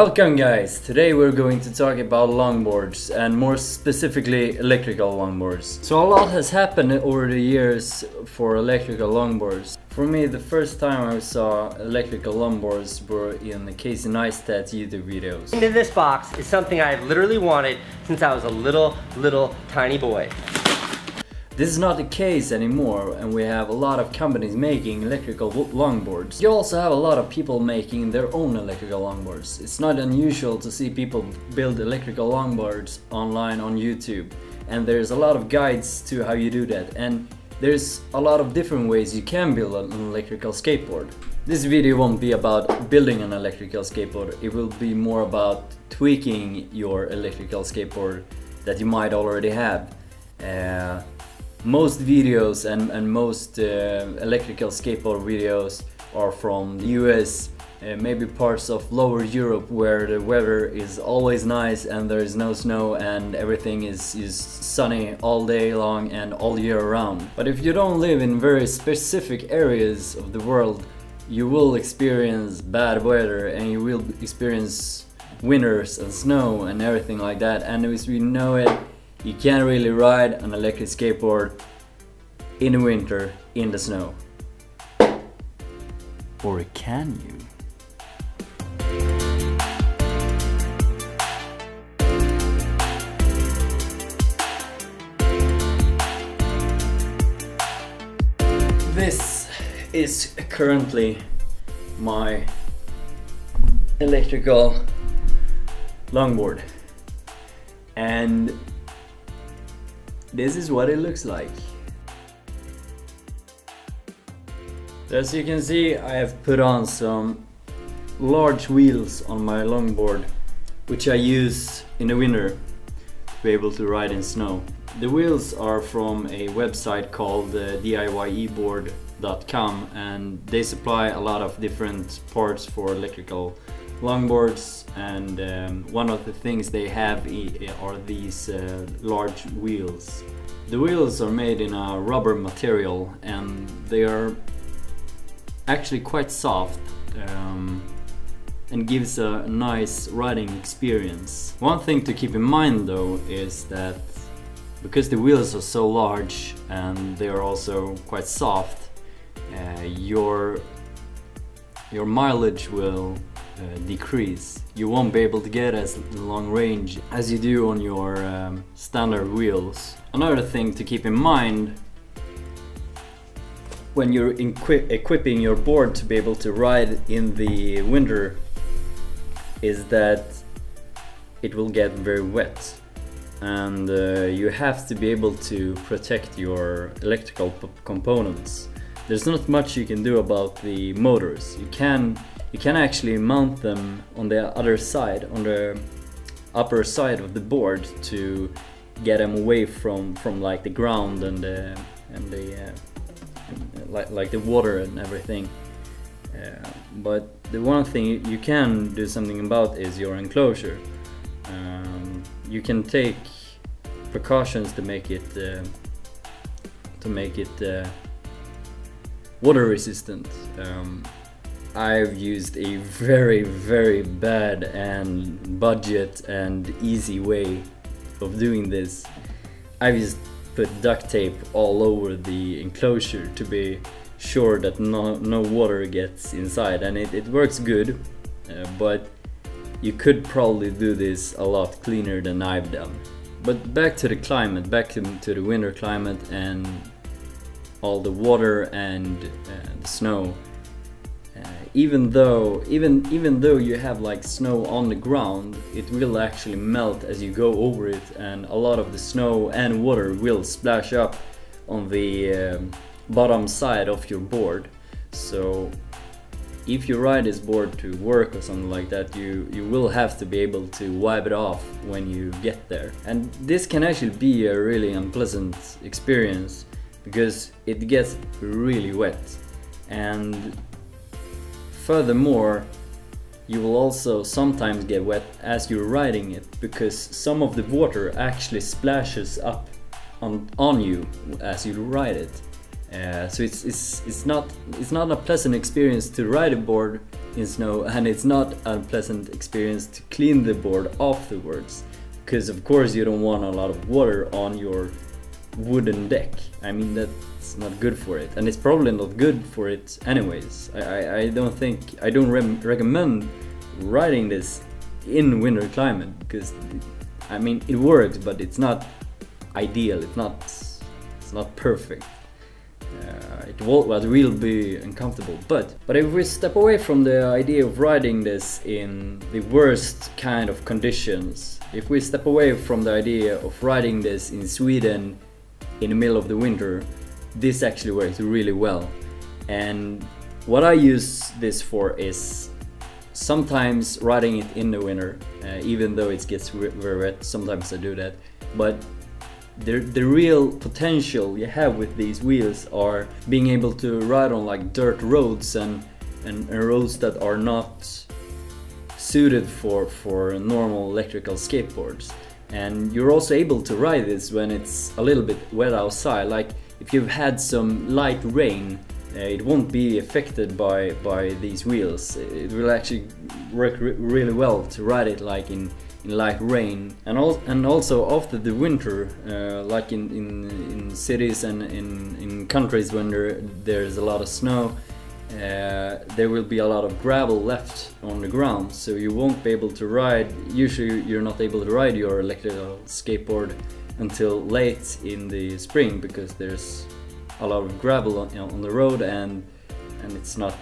Welcome guys! Today we're going to talk about longboards and more specifically electrical longboards. So a lot has happened over the years for electrical longboards. For me, the first time I saw electrical longboards were in the Casey Neistat's YouTube videos. Into this box is something I've literally wanted since I was a little tiny boy. This is not the case anymore, and we have a lot of companies making electrical longboards. You also have a lot of people making their own electrical longboards. It's not unusual to see people build electrical longboards online on YouTube, and there's a lot of guides to how you do that, and there's a lot of different ways you can build an electrical skateboard. This video won't be about building an electrical skateboard, it will be more about tweaking your electrical skateboard that you might already have. Most videos and most electrical skateboard videos are from the US, maybe parts of lower Europe where the weather is always nice and there is no snow and everything is sunny all day long and all year round. But if you don't live in very specific areas of the world, you will experience bad weather and you will experience winters and snow and everything like that, and as we know it, you can't really ride an electric skateboard in the winter in the snow. Or can you? This is currently my electrical longboard, and this is what it looks like. As you can see, I have put on some large wheels on my longboard, which I use in the winter to be able to ride in snow. The wheels are from a website called DIYeboard.com, and they supply a lot of different parts for electrical longboards, and one of the things they have are these large wheels. The wheels are made in a rubber material and they are actually quite soft and gives a nice riding experience. One thing to keep in mind though is that because the wheels are so large and they are also quite soft, your mileage will decrease. You won't be able to get as long range as you do on your standard wheels. Another thing to keep in mind when you're equipping your board to be able to ride in the winter is that it will get very wet, and you have to be able to protect your electrical components. There's not much you can do about the motors. You can actually mount them on the other side, on the upper side of the board, to get them away from like the ground and the like the water and everything. But the one thing you can do something about is your enclosure. You can take precautions to make it water resistant. I've used a very bad and budget and easy way of doing this. I've just put duct tape all over the enclosure to be sure that no water gets inside, and it works good, but you could probably do this a lot cleaner than I've done. But back to the climate, back to the winter climate and all the water and the snow. Even though you have like snow on the ground, it will actually melt as you go over it, and a lot of the snow and water will splash up on the bottom side of your board. So if you ride this board to work or something like that, you will have to be able to wipe it off when you get there. And this can actually be a really unpleasant experience because it gets really wet, and furthermore, you will also sometimes get wet as you're riding it, because some of the water actually splashes up on you as you ride it. So it's not a pleasant experience to ride a board in snow, and it's not a pleasant experience to clean the board afterwards, because of course you don't want a lot of water on your wooden deck. I mean, that's not good for it, and it's probably not good for it anyways. I don't recommend riding this in winter climate, because I mean it works, but it's not ideal. It's not perfect. It will be uncomfortable, but if we step away from the idea of riding this in the worst kind of conditions, if we step away from the idea of riding this in Sweden in the middle of the winter, this actually works really well. And what I use this for is sometimes riding it in the winter, even though it gets very wet. Sometimes I do that, but the real potential you have with these wheels are being able to ride on like dirt roads and roads that are not suited for normal electrical skateboards. And you're also able to ride this when it's a little bit wet outside. Like if you've had some light rain, it won't be affected by these wheels. It will actually work really well to ride it like in light rain, and also after the winter, like in cities and in countries when there's a lot of snow, there will be a lot of gravel left on the ground, so you won't be able to ride. Usually you're not able to ride your electrical skateboard until late in the spring, because there's a lot of gravel on the road, and it's not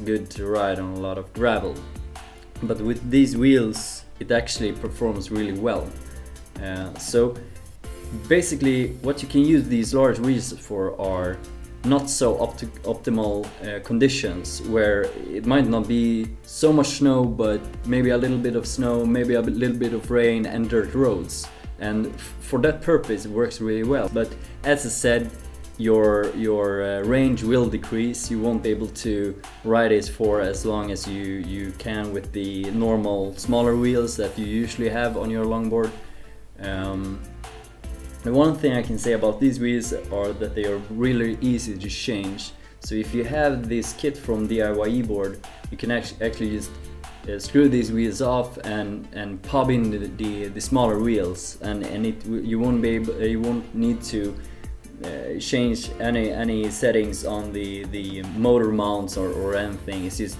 good to ride on a lot of gravel. But with these wheels it actually performs really well. So basically what you can use these large wheels for are not so optimal conditions, where it might not be so much snow, but maybe a little bit of snow, maybe a little bit of rain and dirt roads. And for that purpose it works really well. But as I said, your range will decrease. You won't be able to ride it for as long as you can with the normal smaller wheels that you usually have on your longboard. The one thing I can say about these wheels are that they are really easy to change. So if you have this kit from DIY board, you can actually just screw these wheels off and pop in the smaller wheels, and you won't need to change any settings on the motor mounts or anything. It's just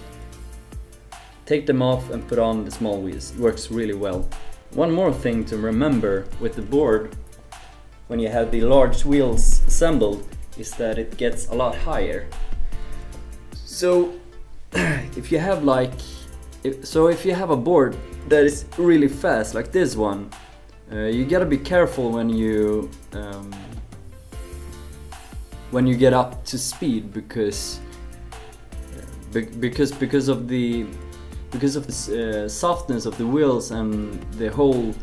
take them off and put on the small wheels. It works really well. One more thing to remember with the board when you have the large wheels assembled is that it gets a lot higher. So if you have if you have a board that is really fast like this one, you gotta be careful when you get up to speed, because of the softness of the wheels and the whole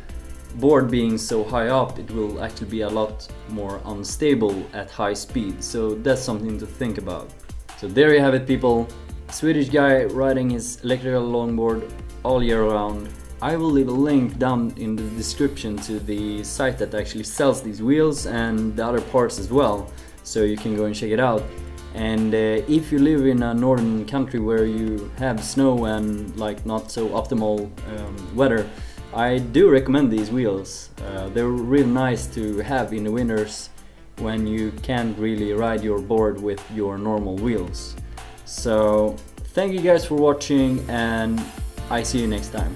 board being so high up, it will actually be a lot more unstable at high speed. So that's something to think about. So there you have it, people. Swedish guy riding his electrical longboard all year round. I will leave a link down in the description to the site that actually sells these wheels and the other parts as well, so you can go and check it out. And if you live in a northern country where you have snow and like not so optimal weather, I do recommend these wheels. They're real nice to have in the winters when you can't really ride your board with your normal wheels. So thank you guys for watching, and I see you next time.